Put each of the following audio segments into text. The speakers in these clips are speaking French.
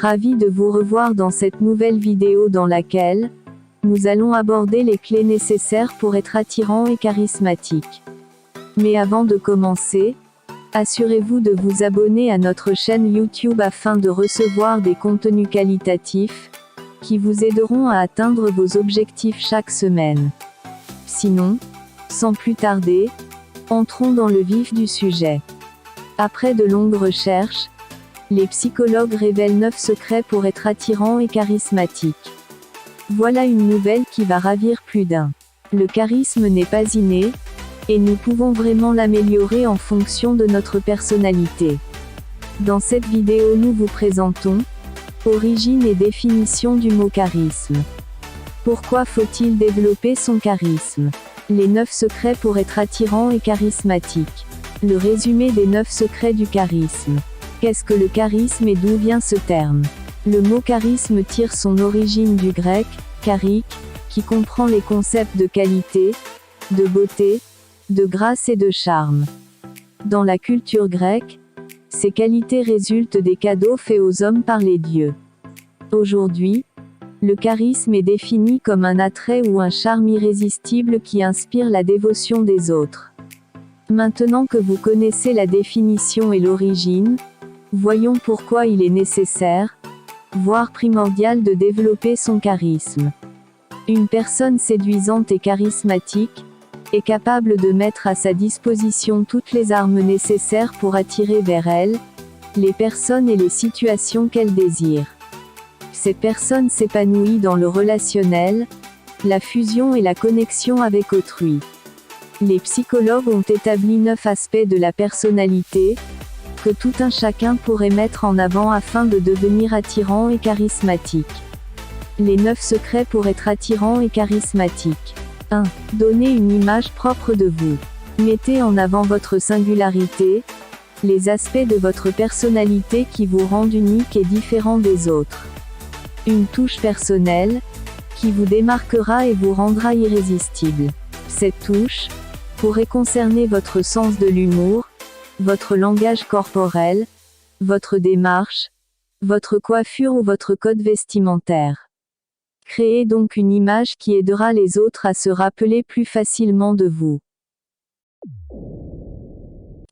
Ravi de vous revoir dans cette nouvelle vidéo dans laquelle nous allons aborder les clés nécessaires pour être attirant et charismatique. Mais avant de commencer, assurez-vous de vous abonner à notre chaîne YouTube afin de recevoir des contenus qualitatifs qui vous aideront à atteindre vos objectifs chaque semaine. Sinon, sans plus tarder, entrons dans le vif du sujet. Après de longues recherches, les psychologues révèlent 9 secrets pour être attirant et charismatique. Voilà une nouvelle qui va ravir plus d'un. Le charisme n'est pas inné, et nous pouvons vraiment l'améliorer en fonction de notre personnalité. Dans cette vidéo nous vous présentons origine et définition du mot charisme. Pourquoi faut-il développer son charisme? Les 9 secrets pour être attirant et charismatique. Le résumé des 9 secrets du charisme. Qu'est-ce que le charisme et d'où vient ce terme? Le mot charisme tire son origine du grec, charik, qui comprend les concepts de qualité, de beauté, de grâce et de charme. Dans la culture grecque, ces qualités résultent des cadeaux faits aux hommes par les dieux. Aujourd'hui, le charisme est défini comme un attrait ou un charme irrésistible qui inspire la dévotion des autres. Maintenant que vous connaissez la définition et l'origine, voyons pourquoi il est nécessaire, voire primordial de développer son charisme. Une personne séduisante et charismatique est capable de mettre à sa disposition toutes les armes nécessaires pour attirer vers elle les personnes et les situations qu'elle désire. Cette personne s'épanouit dans le relationnel, la fusion et la connexion avec autrui. Les psychologues ont établi 9 aspects de la personnalité que tout un chacun pourrait mettre en avant afin de devenir attirant et charismatique. Les 9 secrets pour être attirant et charismatique. 1. Donnez une image propre de vous. Mettez en avant votre singularité, les aspects de votre personnalité qui vous rendent unique et différent des autres. Une touche personnelle, qui vous démarquera et vous rendra irrésistible. Cette touche pourrait concerner votre sens de l'humour, votre langage corporel, votre démarche, votre coiffure ou votre code vestimentaire. Créez donc une image qui aidera les autres à se rappeler plus facilement de vous.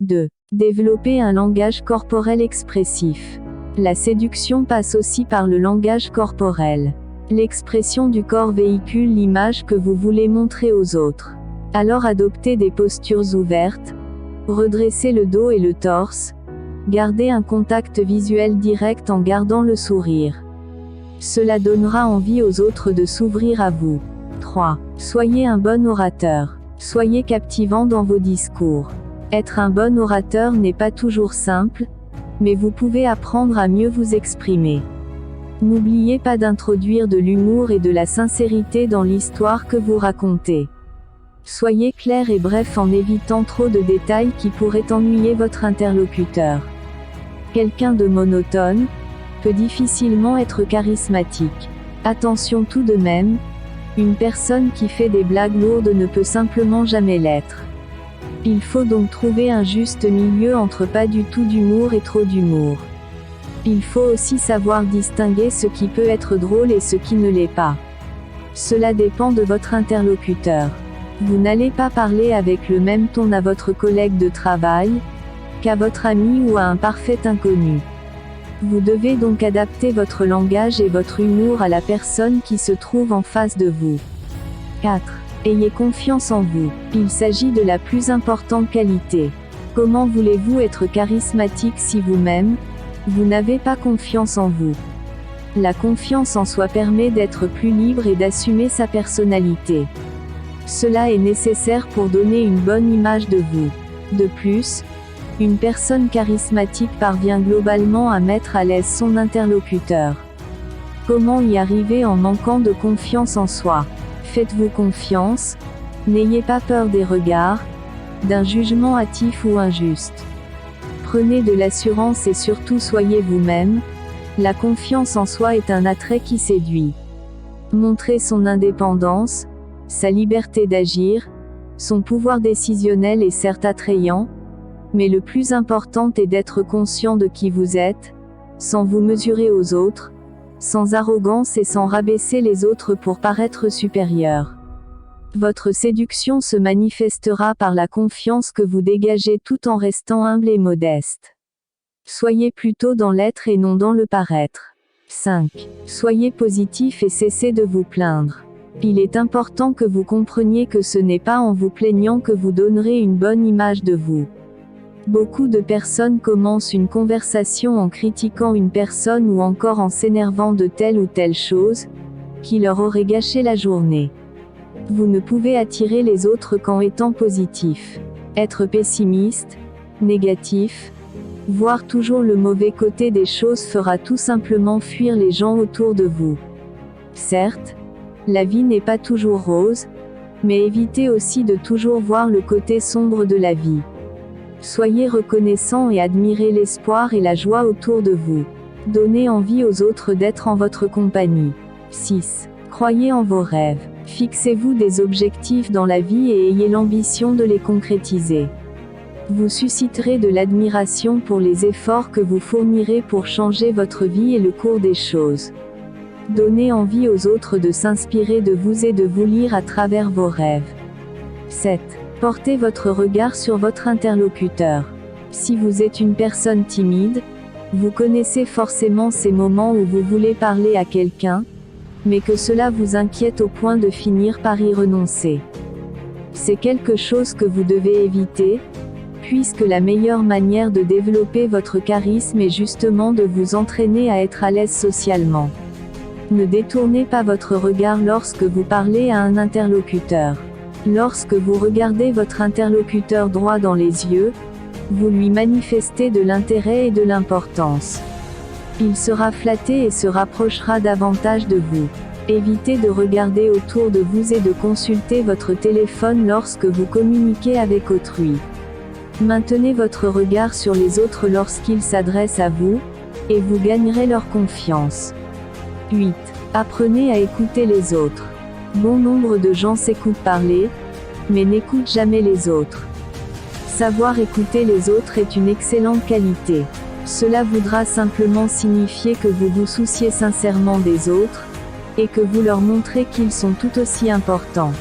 2. Développez un langage corporel expressif. La séduction passe aussi par le langage corporel. L'expression du corps véhicule l'image que vous voulez montrer aux autres. Alors adoptez des postures ouvertes, redressez le dos et le torse, gardez un contact visuel direct en gardant le sourire. Cela donnera envie aux autres de s'ouvrir à vous. 3. Soyez un bon orateur. Soyez captivant dans vos discours. Être un bon orateur n'est pas toujours simple, mais vous pouvez apprendre à mieux vous exprimer. N'oubliez pas d'introduire de l'humour et de la sincérité dans l'histoire que vous racontez. Soyez clair et bref en évitant trop de détails qui pourraient ennuyer votre interlocuteur. Quelqu'un de monotone peut difficilement être charismatique. Attention tout de même, une personne qui fait des blagues lourdes ne peut simplement jamais l'être. Il faut donc trouver un juste milieu entre pas du tout d'humour et trop d'humour. Il faut aussi savoir distinguer ce qui peut être drôle et ce qui ne l'est pas. Cela dépend de votre interlocuteur. Vous n'allez pas parler avec le même ton à votre collègue de travail qu'à votre ami ou à un parfait inconnu. Vous devez donc adapter votre langage et votre humour à la personne qui se trouve en face de vous. 4. Ayez confiance en vous. Il s'agit de la plus importante qualité. Comment voulez-vous être charismatique si vous-même, vous n'avez pas confiance en vous? La confiance en soi permet d'être plus libre et d'assumer sa personnalité. Cela est nécessaire pour donner une bonne image de vous. De plus, une personne charismatique parvient globalement à mettre à l'aise son interlocuteur. Comment y arriver en manquant de confiance en soi? Faites-vous confiance, n'ayez pas peur des regards, d'un jugement hâtif ou injuste. Prenez de l'assurance et surtout soyez vous-même. La confiance en soi est un attrait qui séduit. Montrez son indépendance, sa liberté d'agir, son pouvoir décisionnel est certes attrayant, mais le plus important est d'être conscient de qui vous êtes, sans vous mesurer aux autres, sans arrogance et sans rabaisser les autres pour paraître supérieur. Votre séduction se manifestera par la confiance que vous dégagez tout en restant humble et modeste. Soyez plutôt dans l'être et non dans le paraître. 5. Soyez positif et cessez de vous plaindre. Il est important que vous compreniez que ce n'est pas en vous plaignant que vous donnerez une bonne image de vous. Beaucoup de personnes commencent une conversation en critiquant une personne ou encore en s'énervant de telle ou telle chose, qui leur aurait gâché la journée. Vous ne pouvez attirer les autres qu'en étant positif. Être pessimiste, négatif, voir toujours le mauvais côté des choses fera tout simplement fuir les gens autour de vous. Certes, la vie n'est pas toujours rose, mais évitez aussi de toujours voir le côté sombre de la vie. Soyez reconnaissant et admirez l'espoir et la joie autour de vous. Donnez envie aux autres d'être en votre compagnie. 6. Croyez en vos rêves. Fixez-vous des objectifs dans la vie et ayez l'ambition de les concrétiser. Vous susciterez de l'admiration pour les efforts que vous fournirez pour changer votre vie et le cours des choses. Donnez envie aux autres de s'inspirer de vous et de vous lire à travers vos rêves. 7. Portez votre regard sur votre interlocuteur. Si vous êtes une personne timide, vous connaissez forcément ces moments où vous voulez parler à quelqu'un, mais que cela vous inquiète au point de finir par y renoncer. C'est quelque chose que vous devez éviter, puisque la meilleure manière de développer votre charisme est justement de vous entraîner à être à l'aise socialement. Ne détournez pas votre regard lorsque vous parlez à un interlocuteur. Lorsque vous regardez votre interlocuteur droit dans les yeux, vous lui manifestez de l'intérêt et de l'importance. Il sera flatté et se rapprochera davantage de vous. Évitez de regarder autour de vous et de consulter votre téléphone lorsque vous communiquez avec autrui. Maintenez votre regard sur les autres lorsqu'ils s'adressent à vous, et vous gagnerez leur confiance. 8. Apprenez à écouter les autres. Bon nombre de gens s'écoutent parler, mais n'écoutent jamais les autres. Savoir écouter les autres est une excellente qualité. Cela voudra simplement signifier que vous vous souciez sincèrement des autres, et que vous leur montrez qu'ils sont tout aussi importants.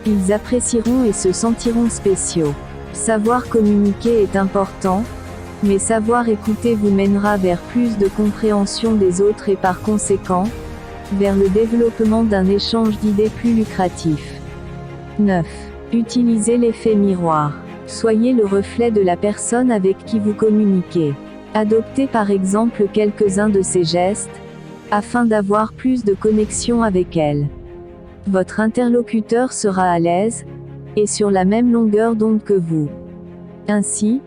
Ils apprécieront et se sentiront spéciaux. Savoir communiquer est important, mais savoir écouter vous mènera vers plus de compréhension des autres et par conséquent, vers le développement d'un échange d'idées plus lucratif. 9. Utilisez l'effet miroir. Soyez le reflet de la personne avec qui vous communiquez. Adoptez par exemple quelques-uns de ces gestes, afin d'avoir plus de connexion avec elle. Votre interlocuteur sera à l'aise, et sur la même longueur d'onde que vous. Ainsi,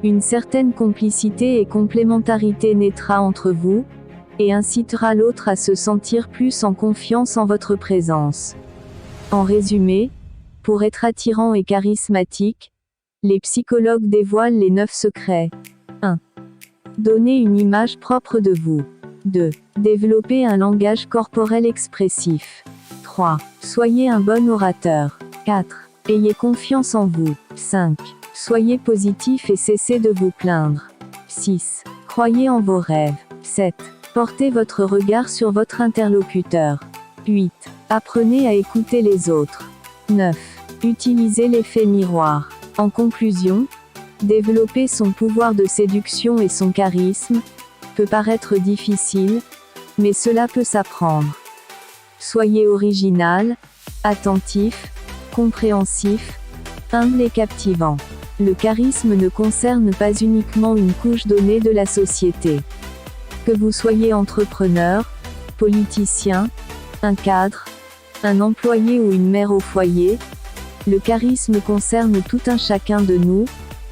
une certaine complicité et complémentarité naîtra entre vous, et incitera l'autre à se sentir plus en confiance en votre présence. En résumé, pour être attirant et charismatique, les psychologues dévoilent les 9 secrets. 1. Donnez une image propre de vous. 2. Développez un langage corporel expressif. 3. Soyez un bon orateur. 4. Ayez confiance en vous. 5. Soyez positif et cessez de vous plaindre. 6. Croyez en vos rêves. 7. Portez votre regard sur votre interlocuteur. 8. Apprenez à écouter les autres. 9. Utilisez l'effet miroir. En conclusion, développer son pouvoir de séduction et son charisme peut paraître difficile, mais cela peut s'apprendre. Soyez original, attentif, compréhensif, humble et captivant. Le charisme ne concerne pas uniquement une couche donnée de la société. Que vous soyez entrepreneur, politicien, un cadre, un employé ou une mère au foyer, le charisme concerne tout un chacun de nous,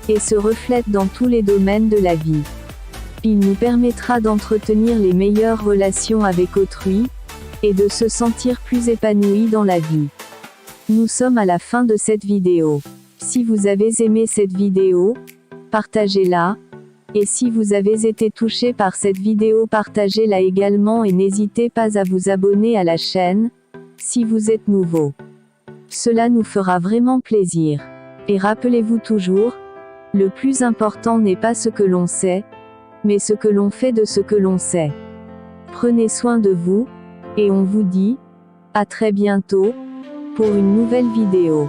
et se reflète dans tous les domaines de la vie. Il nous permettra d'entretenir les meilleures relations avec autrui, et de se sentir plus épanoui dans la vie. Nous sommes à la fin de cette vidéo. Si vous avez aimé cette vidéo, partagez-la, et si vous avez été touché par cette vidéo, partagez-la également et n'hésitez pas à vous abonner à la chaîne, si vous êtes nouveau. Cela nous fera vraiment plaisir. Et rappelez-vous toujours, le plus important n'est pas ce que l'on sait, mais ce que l'on fait de ce que l'on sait. Prenez soin de vous, et on vous dit, à très bientôt, pour une nouvelle vidéo.